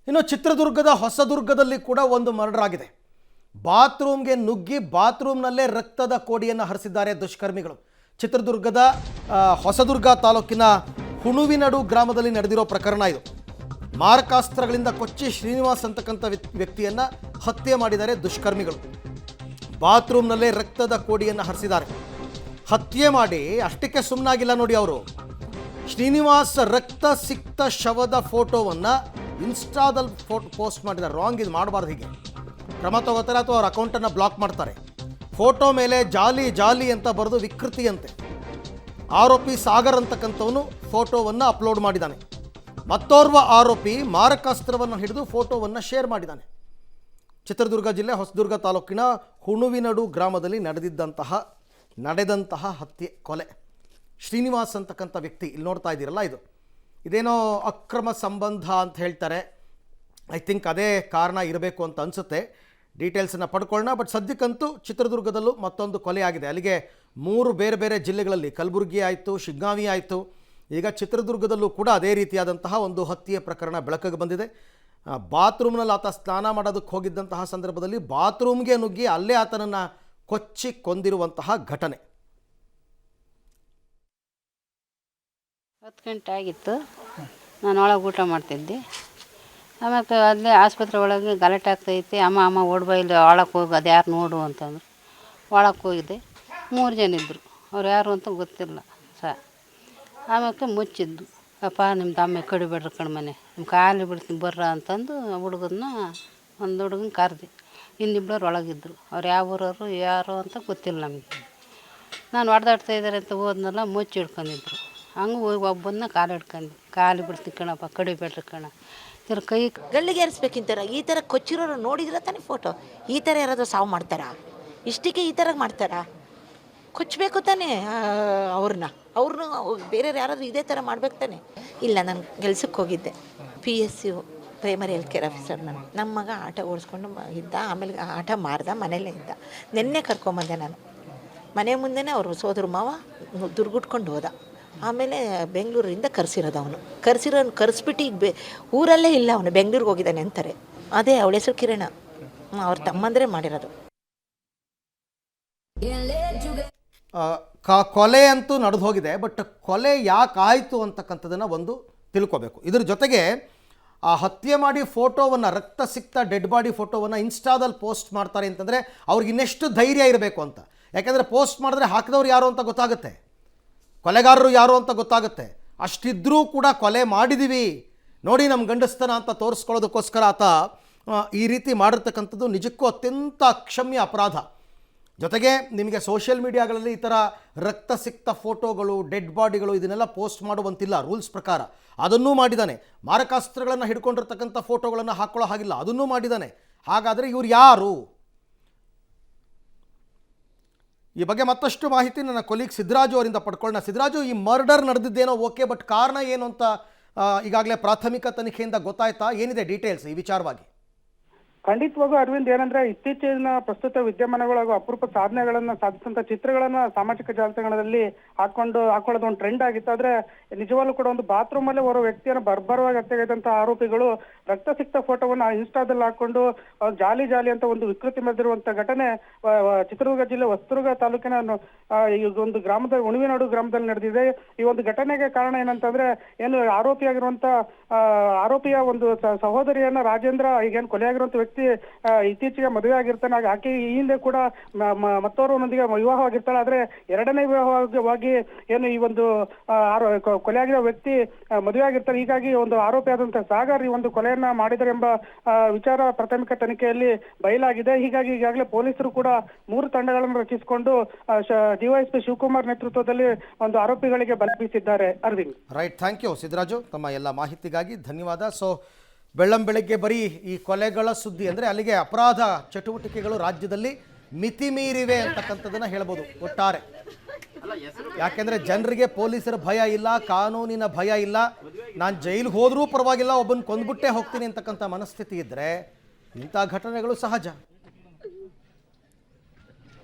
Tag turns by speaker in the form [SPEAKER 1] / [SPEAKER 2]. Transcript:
[SPEAKER 1] ಇನ್ನು ಚಿತ್ರದುರ್ಗದ ಹೊಸದುರ್ಗದಲ್ಲಿ ಕೂಡ ಒಂದು ಮರ್ಡರ್ ಆಗಿದೆ. ಬಾತ್ರೂಮ್ಗೆ ನುಗ್ಗಿ ಬಾತ್ರೂಮ್ನಲ್ಲೇ ರಕ್ತದ ಕೋಡಿಯನ್ನು ಹರಿಸಿದ್ದಾರೆ ದುಷ್ಕರ್ಮಿಗಳು. ಚಿತ್ರದುರ್ಗದ ಹೊಸದುರ್ಗ ತಾಲೂಕಿನ ಹುಣುವಿನಡು ಗ್ರಾಮದಲ್ಲಿ ನಡೆದಿರೋ ಪ್ರಕರಣ ಇದು. ಮಾರಕಾಸ್ತ್ರಗಳಿಂದ ಕೊಚ್ಚಿ ಶ್ರೀನಿವಾಸ್ ಅಂತಕ್ಕಂಥ ವ್ಯಕ್ತಿಯನ್ನು ಹತ್ಯೆ ಮಾಡಿದ್ದಾರೆ ದುಷ್ಕರ್ಮಿಗಳು. ಬಾತ್ರೂಮ್ನಲ್ಲೇ ರಕ್ತದ ಕೋಡಿಯನ್ನು ಹರಿಸಿದ್ದಾರೆ. ಹತ್ಯೆ ಮಾಡಿ ಅಷ್ಟಕ್ಕೆ ಸುಮ್ಮನಾಗಿಲ್ಲ ನೋಡಿ ಅವರು. ಶ್ರೀನಿವಾಸ್ ರಕ್ತ ಸಿಕ್ತ ಶವದ ಫೋಟೋವನ್ನು ಇನ್ಸ್ಟಾದಲ್ಲಿ ಪೋಸ್ಟ್ ಮಾಡಿದ್ದಾರೆ. ರಾಂಗ್, ಇದು ಮಾಡಬಾರ್ದು, ಹೀಗೆ ಕ್ರಮ ತಗೋತಾರೆ ಅಥವಾ ಅವ್ರ ಅಕೌಂಟನ್ನು ಬ್ಲಾಕ್ ಮಾಡ್ತಾರೆ. ಫೋಟೋ ಮೇಲೆ ಜಾಲಿ ಜಾಲಿ ಅಂತ ಬರೆದು ವಿಕೃತಿಯಂತೆ ಆರೋಪಿ ಸಾಗರ್ ಅಂತಕ್ಕಂಥವನು ಫೋಟೋವನ್ನು ಅಪ್ಲೋಡ್ ಮಾಡಿದ್ದಾನೆ. ಮತ್ತೋರ್ವ ಆರೋಪಿ ಮಾರಕಾಸ್ತ್ರವನ್ನು ಹಿಡಿದು ಫೋಟೋವನ್ನು ಶೇರ್ ಮಾಡಿದ್ದಾನೆ. ಚಿತ್ರದುರ್ಗ ಜಿಲ್ಲೆ ಹೊಸದುರ್ಗ ತಾಲೂಕಿನ ಹುಣುವಿನಡು ಗ್ರಾಮದಲ್ಲಿ ನಡೆದಂತಹ ಹತ್ಯೆ ಕೊಲೆ. ಶ್ರೀನಿವಾಸ್ ಅಂತಕ್ಕಂಥ ವ್ಯಕ್ತಿ, ಇಲ್ಲಿ ನೋಡ್ತಾ ಇದ್ದೀರಲ್ಲ, ಇದೇನೋ ಅಕ್ರಮ ಸಂಬಂಧ ಅಂತ ಹೇಳ್ತಾರೆ. ಐ ಥಿಂಕ್ ಅದೇ ಕಾರಣ ಇರಬೇಕು ಅಂತ ಅನಿಸುತ್ತೆ. ಡೀಟೇಲ್ಸನ್ನು ಪಡ್ಕೊಳ್ಳೋಣ. ಬಟ್ ಸದ್ಯಕ್ಕಂತೂ ಚಿತ್ರದುರ್ಗದಲ್ಲೂ ಮತ್ತೊಂದು ಕೊಲೆ ಆಗಿದೆ. ಅಲ್ಲಿಗೆ 3 ಬೇರೆ ಬೇರೆ ಜಿಲ್ಲೆಗಳಲ್ಲಿ, ಕಲಬುರಗಿ ಆಯಿತು, ಶಿಗ್ಗಾವಿ ಆಯಿತು, ಈಗ ಚಿತ್ರದುರ್ಗದಲ್ಲೂ ಕೂಡ ಅದೇ ರೀತಿಯಾದಂತಹ ಒಂದು ಹತ್ಯೆ ಪ್ರಕರಣ ಬೆಳಕಿಗೆ ಬಂದಿದೆ. ಬಾತ್ರೂಮ್ನಲ್ಲಿ ಆತ ಸ್ನಾನ ಮಾಡೋದಕ್ಕೆ ಹೋಗಿದ್ದಂತಹ ಸಂದರ್ಭದಲ್ಲಿ ಬಾತ್ರೂಮ್ಗೆ ನುಗ್ಗಿ ಅಲ್ಲೇ ಆತನನ್ನು ಕೊಚ್ಚಿ ಕೊಂದಿರುವಂತಹ ಘಟನೆ.
[SPEAKER 2] 10 ಗಂಟೆ ಆಗಿತ್ತು. ನಾನು ಒಳಗೆ ಊಟ ಮಾಡ್ತಿದ್ದೆ. ಆಮೇಲೆ ಅಲ್ಲೇ ಆಸ್ಪತ್ರೆ ಒಳಗೆ ಗಲಾಟೆ ಆಗ್ತೈತಿ. ಅಮ್ಮ ಓಡ್ಬಾ, ಇಲ್ಲಿ ಒಳಕ್ಕೆ ಹೋಗಿ ಅದು ಯಾರು ನೋಡು ಅಂತಂದ್ರು. ಒಳಕ್ಕೆ ಹೋಗಿದ್ದೆ. 3 ಜನ ಇದ್ದರು. ಅವ್ರು ಯಾರು ಅಂತ ಗೊತ್ತಿಲ್ಲ ಆಮೇಲೆ ಮುಚ್ಚಿದ್ದು. ಅಪ್ಪ ನಿಮ್ದು ಅಮ್ಮ ಕಡಿಬೇಡ್ರಿ ಕಣ್ಮನೆ, ನಿಮ್ಮ ಕಾಲಿ ಬಿಡ್ತೀನಿ ಬರ್ರ ಅಂತಂದು ಹುಡುಗನ್ನ ಒಂದು ಹುಡುಗನ ಕರೆದೆ. ಇನ್ನಿಬ್ಬರು ಒಳಗಿದ್ದರು. ಅವ್ರು ಯಾವ ಊರವರು ಯಾರು ಅಂತ ಗೊತ್ತಿಲ್ಲ ನಮಗೆ. ನಾನು ಹೊಡೆದಾಡ್ತಾ ಇದ್ದಾರೆ ಅಂತ ಹೋದ್ನಲ್ಲ, ಮುಚ್ಚಿ ಹಿಡ್ಕೊಂಡಿದ್ರು. ಹಂಗೆ ಹೋಗಿ ಒಬ್ಬನ್ನ ಕಾಲು ಹಿಡ್ಕೊಂಡು, ಕಾಲು ಬಿಡ್ತೀನಿ ಕಣಪ್ಪ, ಕಡಿಬೇಡ್ರಿ ಕಣ, ಇದ್ರ ಕೈ
[SPEAKER 3] ಗಲ್ಲಿಗೆ ಏರಿಸ್ಬೇಕಿಂತಾರ. ಈ ಥರ ಕೊಚ್ಚಿರೋರು ನೋಡಿದ್ರೆ ತಾನೇ ಫೋಟೋ. ಈ ಥರ ಯಾರಾದರೂ ಸಾವು ಮಾಡ್ತಾರಾ? ಇಷ್ಟಕ್ಕೆ ಈ ಥರ ಮಾಡ್ತಾರಾ? ಕೊಚ್ಚಬೇಕು ತಾನೇ ಅವ್ರನ್ನ ಬೇರೆಯವ್ರು ಯಾರಾದರೂ ಇದೇ ಥರ ಮಾಡ್ಬೇಕು ತಾನೆ. ಇಲ್ಲ, ನಾನು ಕೆಲ್ಸಕ್ಕೆ ಹೋಗಿದ್ದೆ, PSU primary health care officer. ನಮ್ಮ ಮಗ ಆಟ ಓಡಿಸ್ಕೊಂಡು ಇದ್ದ. ಆಮೇಲೆ ಆಟ ಮಾಡ್ದ, ಮನೆಯಲ್ಲೇ ಇದ್ದ. ನಿನ್ನೆ ಕರ್ಕೊಂಬಂದೆ ನಾನು. ಮನೆ ಮುಂದೆನೇ ಅವರು ಸೋದರ ಮಾವ ದುರ್ಗುಟ್ಕೊಂಡು ಹೋದ. ಆಮೇಲೆ ಬೆಂಗಳೂರಿಂದ ಕರೆಸಿರೋದು. ಅವನು ಕರೆಸ್ಬಿಟ್ಟು ಈಗ ಊರಲ್ಲೇ ಇಲ್ಲ, ಅವನು ಬೆಂಗಳೂರಿಗೆ ಹೋಗಿದ್ದಾನೆ ಅಂತಾರೆ. ಅದೇ ಅವಳ ಹೆಸರು ಕಿರಣ, ಅವ್ರ ತಮ್ಮಂದರೆ ಮಾಡಿರೋದು.
[SPEAKER 1] ಕೊಲೆ ಅಂತೂ ನಡೆದು ಹೋಗಿದೆ. ಬಟ್ ಕೊಲೆ ಯಾಕಾಯಿತು ಅಂತಕ್ಕಂಥದ್ದನ್ನು ಒಂದು ತಿಳ್ಕೊಬೇಕು. ಇದ್ರ ಜೊತೆಗೆ ಆ ಹತ್ಯೆ ಮಾಡಿ ಫೋಟೋವನ್ನು, ರಕ್ತ ಸಿಕ್ತ ಡೆಡ್ ಬಾಡಿ ಫೋಟೋವನ್ನು ಇನ್ಸ್ಟಾದಲ್ಲಿ ಪೋಸ್ಟ್ ಮಾಡ್ತಾರೆ ಅಂತಂದರೆ ಅವ್ರಿಗೆ ಇನ್ನೆಷ್ಟು ಧೈರ್ಯ ಇರಬೇಕು ಅಂತ. ಯಾಕೆಂದರೆ ಪೋಸ್ಟ್ ಮಾಡಿದ್ರೆ ಹಾಕಿದವ್ರು ಯಾರು ಅಂತ ಗೊತ್ತಾಗುತ್ತೆ, ಕೊಲೆಗಾರರು ಯಾರು ಅಂತ ಗೊತ್ತಾಗುತ್ತೆ. ಅಷ್ಟಿದ್ರೂ ಕೂಡ ಕೊಲೆ ಮಾಡಿದ್ದೀವಿ ನೋಡಿ ನಮ್ಮ ಗಂಡಸ್ತನ ಅಂತ ತೋರಿಸ್ಕೊಳ್ಳೋದಕ್ಕೋಸ್ಕರ ಆತ ಈ ರೀತಿ ಮಾಡಿರ್ತಕ್ಕಂಥದ್ದು ನಿಜಕ್ಕೂ ಅತ್ಯಂತ ಅಕ್ಷಮ್ಯ ಅಪರಾಧ. ಜೊತೆಗೆ ನಿಮಗೆ ಸೋಷಿಯಲ್ ಮೀಡಿಯಾಗಳಲ್ಲಿ ಈ ಥರ ರಕ್ತ ಸಿಕ್ತ ಫೋಟೋಗಳು, ಡೆಡ್ ಬಾಡಿಗಳು ಇದನ್ನೆಲ್ಲ ಪೋಸ್ಟ್ ಮಾಡುವಂತಿಲ್ಲ ರೂಲ್ಸ್ ಪ್ರಕಾರ. ಅದನ್ನೂ ಮಾಡಿದ್ದಾನೆ. ಮಾರಕಾಸ್ತ್ರಗಳನ್ನು ಹಿಡ್ಕೊಂಡಿರ್ತಕ್ಕಂಥ ಫೋಟೋಗಳನ್ನು ಹಾಕ್ಕೊಳ್ಳೋ ಹಾಗಿಲ್ಲ, ಅದನ್ನೂ ಮಾಡಿದ್ದಾನೆ. ಹಾಗಾದರೆ ಇವ್ರು ಯಾರು? ಈ ಬಗ್ಗೆ ಮತ್ತಷ್ಟು ಮಾಹಿತಿ ನನ್ನ ಕೊಲೀಗ್ ಸಿದ್ದರಾಜು ಅವರಿಂದ ಪಡ್ಕೊಳ್ಳೋಣ. ಸಿದ್ದರಾಜು, ಈ ಮರ್ಡರ್ ನಡೆದಿದ್ದೇನೋ ಓಕೆ, ಬಟ್ ಕಾರಣ ಏನು ಅಂತ ಈಗಾಗಲೇ ಪ್ರಾಥಮಿಕ ತನಿಖೆಯಿಂದ ಗೊತ್ತಾಯ್ತಾ? ಏನಿದೆ ಡೀಟೇಲ್ಸ್ ಈ ವಿಚಾರವಾಗಿ?
[SPEAKER 4] ಖಂಡಿತವಾಗೂ ಅರವಿಂದ್, ಏನಂದ್ರೆ ಇತ್ತೀಚಿನ ಪ್ರಸ್ತುತ ವಿದ್ಯಮಾನಗಳು ಹಾಗೂ ಅಪರೂಪ ಸಾಧನೆಗಳನ್ನ ಸಾಧಿಸಂತ ಚಿತ್ರಗಳನ್ನ ಸಾಮಾಜಿಕ ಜಾಲತಾಣದಲ್ಲಿ ಹಾಕೊಳ್ಳೋದು ಒಂದು ಟ್ರೆಂಡ್ ಆಗಿತ್ತು. ಆದ್ರೆ ನಿಜವಾಗ್ಲೂ ಕೂಡ ಒಂದು ಬಾತ್ರೂಮ್ ಅಲ್ಲಿ ಓರ್ವ ವ್ಯಕ್ತಿಯನ್ನು ಬರ್ಬರವಾಗಿ ಹತ್ಯೆಗೈದಂತ ಆರೋಪಿಗಳು ರಕ್ತ ಸಿಕ್ತ ಫೋಟೋವನ್ನ ಇನ್ಸ್ಟಾದಲ್ಲಿ ಹಾಕೊಂಡು ಜಾಲಿ ಜಾಲಿ ಅಂತ ಒಂದು ವಿಕೃತಿ ಮೆರೆದಿರುವಂತ ಘಟನೆ ಚಿತ್ರದುರ್ಗ ಜಿಲ್ಲೆ ಹೊಸದುರ್ಗ ತಾಲೂಕಿನ ಒಂದು ಗ್ರಾಮದ ಹುಣುವಿನಡು ಗ್ರಾಮದಲ್ಲಿ ನಡೆದಿದೆ. ಈ ಒಂದು ಘಟನೆಗೆ ಕಾರಣ ಏನಂತಂದ್ರೆ, ಏನು ಆರೋಪಿಯಾಗಿರುವಂತ ಆರೋಪಿಯ ಒಂದು ಸಹೋದರಿಯನ್ನ ರಾಜೇಂದ್ರ, ಈಗೇನು ಕೊಲೆಯಾಗಿರುವಂತ ವ್ಯಕ್ತಿ ಇತ್ತೀಚೆಗೆ ಮದುವೆ ಆಗಿರ್ತಾನೆ. ಆಕೆ ಈ ಹಿಂದೆ ಕೂಡ ಮತ್ತೋರ್ವನೊಂದಿಗೆ ವಿವಾಹವಾಗಿರ್ತಾಳೆ. ಆದ್ರೆ ಎರಡನೇ ವಿವಾಹವಾಗಿ ಏನು ಈ ಒಂದು ಕೊಲೆಯಾಗಿರೋ ವ್ಯಕ್ತಿ ಮದುವೆ ಆಗಿರ್ತಾನೆ. ಹೀಗಾಗಿ ಒಂದು ಆರೋಪಿಯಾದಂತಹ ಸಾಗರ್ ಈ ಒಂದು ಕೊಲೆಯನ್ನ ಮಾಡಿದರೆ ಎಂಬ ವಿಚಾರ ಪ್ರಾಥಮಿಕ ತನಿಖೆಯಲ್ಲಿ ಬಯಲಾಗಿದೆ. ಹೀಗಾಗಿ ಈಗಾಗಲೇ ಪೊಲೀಸರು ಕೂಡ 3 ತಂಡಗಳನ್ನು ರಚಿಸಿಕೊಂಡು DYSP ಶಿವಕುಮಾರ್ ನೇತೃತ್ವದಲ್ಲಿ ಒಂದು ಆರೋಪಿಗಳಿಗೆ ಬಲೆ ಬೀಸಿದ್ದಾರೆ. Aravind,
[SPEAKER 1] right, thank you Siddaraju, ತಮ್ಮ ಎಲ್ಲ ಮಾಹಿತಿಗಾಗಿ ಧನ್ಯವಾದ. ಸೊ ಬೆಳ್ಳಂಬೆಳಗ್ಗೆ ಬರೀ ಈ ಕೊಲೆಗಳ ಸುದ್ದಿ ಅಂದರೆ ಅಲ್ಲಿಗೆ ಅಪರಾಧ ಚಟುವಟಿಕೆಗಳು ರಾಜ್ಯದಲ್ಲಿ ಮಿತಿ ಮೀರಿವೆ ಅಂತಕ್ಕಂಥದ್ದನ್ನು ಹೇಳ್ಬೋದು ಒಟ್ಟಾರೆ. ಯಾಕೆಂದರೆ ಜನರಿಗೆ ಪೊಲೀಸರ ಭಯ ಇಲ್ಲ, ಕಾನೂನಿನ ಭಯ ಇಲ್ಲ. ನಾನು ಜೈಲಿಗೆ ಹೋದರೂ ಪರವಾಗಿಲ್ಲ, ಒಬ್ಬನ ಕೊಂದ್ಬಿಟ್ಟೇ ಹೋಗ್ತೀನಿ ಅಂತಕ್ಕಂಥ ಮನಸ್ಥಿತಿ ಇದ್ದರೆ ಇಂಥ ಘಟನೆಗಳು ಸಹಜ.